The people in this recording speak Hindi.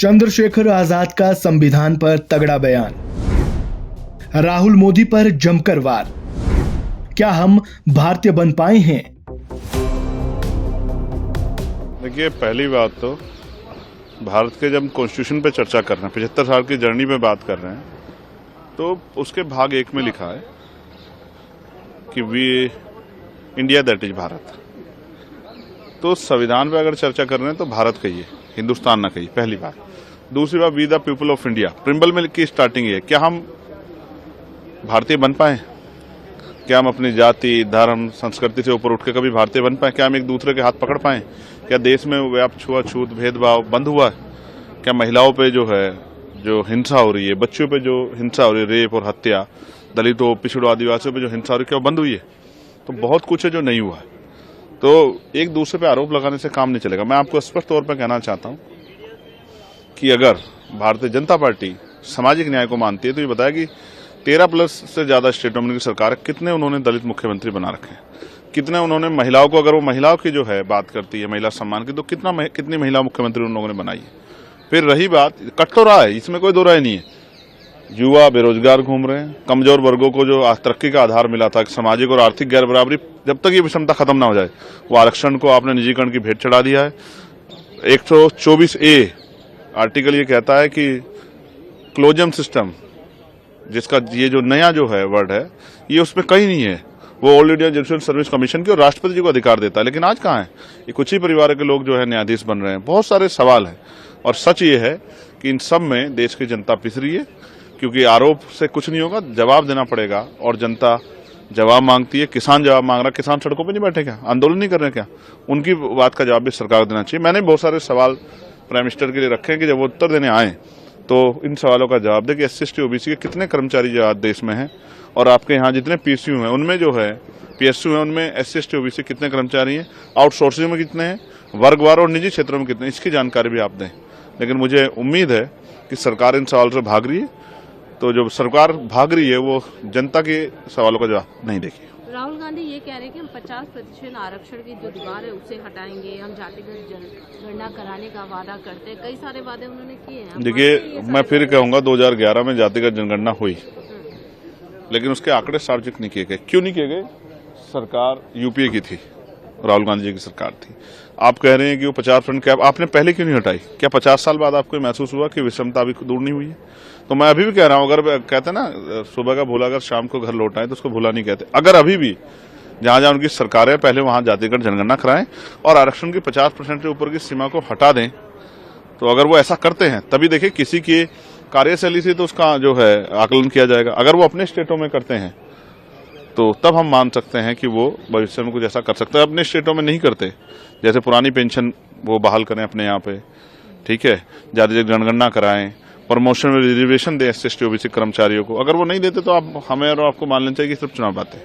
चंद्रशेखर आजाद का संविधान पर तगड़ा बयान, राहुल मोदी पर जमकर वार। क्या हम भारतीय बन पाए हैं? देखिए, पहली बात तो भारत के जब कॉन्स्टिट्यूशन पे चर्चा कर रहे हैं, 75 साल की जर्नी में बात कर रहे हैं, तो उसके भाग 1 में लिखा है कि we India that is Bharat. तो संविधान पे अगर चर्चा कर रहे हैं तो भारत कहिए, हिंदुस्तान ना कहिए, पहली बात। दूसरी बात, we the people of India, preamble में की स्टार्टिंग है। क्या हम भारतीय बन पाए? क्या हम अपनी जाति, धर्म, संस्कृति से ऊपर उठ के कभी भारतीय बन पाए? क्या हम एक दूसरे के हाथ पकड़ पाए? क्या देश में व्याप्त छुआछूत, भेदभाव बंद हुआ? क्या महिलाओं पे जो हिंसा हो रही है, बच्चों पे जो हिंसा हो रही है, रेप और हत्या, दलितों, पिछड़ों, आदिवासियों पे जो हिंसा हो रही है, क्या वो बंद हुई है? तो बहुत कुछ है जो नहीं हुआ है। तो एक दूसरे पे आरोप लगाने से काम नहीं चलेगा। मैं आपको स्पष्ट तौर पर कहना चाहता हूं कि अगर भारतीय जनता पार्टी सामाजिक न्याय को मानती है तो ये बताया कि 13+ से ज्यादा स्टेटों में सरकार, कितने उन्होंने दलित मुख्यमंत्री बना रखे हैं, कितने उन्होंने महिलाओं को, अगर वो महिलाओं की जो है बात करती है, महिला सम्मान की, तो कितनी महिला मुख्यमंत्री उन लोगों ने बनाई है। फिर रही बात, कट तो रहा है, इसमें कोई दो राय नहीं है, युवा बेरोजगार घूम रहे हैं, कमजोर वर्गों को जो तरक्की का आधार मिला था, सामाजिक और आर्थिक गैर बराबरी, जब तक ये विषमता खत्म ना हो जाए, वो आरक्षण को आपने निजीकरण की भेंट चढ़ा दिया है। 124A आर्टिकल ये कहता है कि क्लोजम सिस्टम, जिसका ये जो नया जो है वर्ड है, ये उसमें कहीं नहीं है। वो all India judicial service commission की और राष्ट्रपति जी को अधिकार देता है, लेकिन आज कहाँ है? ये कुछ ही परिवार के लोग जो है न्यायाधीश बन रहे हैं। बहुत सारे सवाल हैं और सच ये है कि इन सब में देश की जनता पिस रही है, क्योंकि आरोप से कुछ नहीं होगा, जवाब देना पड़ेगा और जनता जवाब मांगती है। किसान जवाब मांग रहा है, किसान सड़कों पर नहीं बैठे क्या? आंदोलन नहीं कर रहे क्या? उनकी बात का जवाब भी सरकार देना चाहिए। मैंने बहुत सारे सवाल प्राइम मिनिस्टर के लिए रखे हैं कि जब वो उत्तर देने आए तो इन सवालों का जवाब दे कि SC OBC के कितने कर्मचारी जो देश में हैं, और आपके यहाँ जितने PSU हैं उनमें जो है PSU हैं उनमें SC OBC कितने कर्मचारी हैं, आउटसोर्सिंग में कितने हैं, वर्गवार और निजी क्षेत्रों में कितने, इसकी जानकारी भी आप दें। लेकिन मुझे उम्मीद है कि सरकार इन सवालों से भाग रही है, तो जो सरकार भाग रही है वो जनता के सवालों का जवाब नहीं देगी। राहुल गांधी ये कह रहे हैं कि हम 50% आरक्षण की जो दीवार है उसे हटाएंगे, हम जातिगत जनगणना कराने का वादा करते हैं। कई सारे वादे उन्होंने किए हैं। देखिए, मैं फिर कहूंगा 2011 में जातिगत जनगणना हुई, लेकिन उसके आंकड़े सार्वजनिक नहीं किए गए। क्यों नहीं किए गए? सरकार UPA की थी, राहुल गांधी जी की सरकार थी। आप कह रहे हैं कि वो 50% क्या आपने पहले क्यों नहीं हटाई? क्या 50 साल बाद आपको महसूस हुआ कि विषमता अभी दूर नहीं हुई है? तो मैं अभी भी कह रहा हूं, अगर कहते हैं ना सुबह का भूला अगर शाम को घर लौट आए तो उसको भूला नहीं कहते। अगर अभी भी जहां जहां उनकी सरकार है, पहले वहां जातिगत जनगणना कराएं और आरक्षण की 50% से ऊपर की सीमा को हटा दें, तो अगर वो ऐसा करते हैं तभी देखिए किसी की कार्यशैली से तो उसका जो है आकलन किया जाएगा। अगर वो अपने स्टेटों में करते हैं तो तब हम मान सकते हैं कि वो भविष्य में कुछ ऐसा कर सकते हैं। अपने स्टेटों में नहीं करते, जैसे पुरानी पेंशन वो बहाल करें अपने यहाँ पे, ठीक है, जातिगत जनगणना कराएं, प्रमोशन में रिजर्वेशन दें SC OBC कर्मचारियों को। अगर वो नहीं देते तो आप हमें और आपको मान लेना चाहिए कि सिर्फ चुनाव बातें।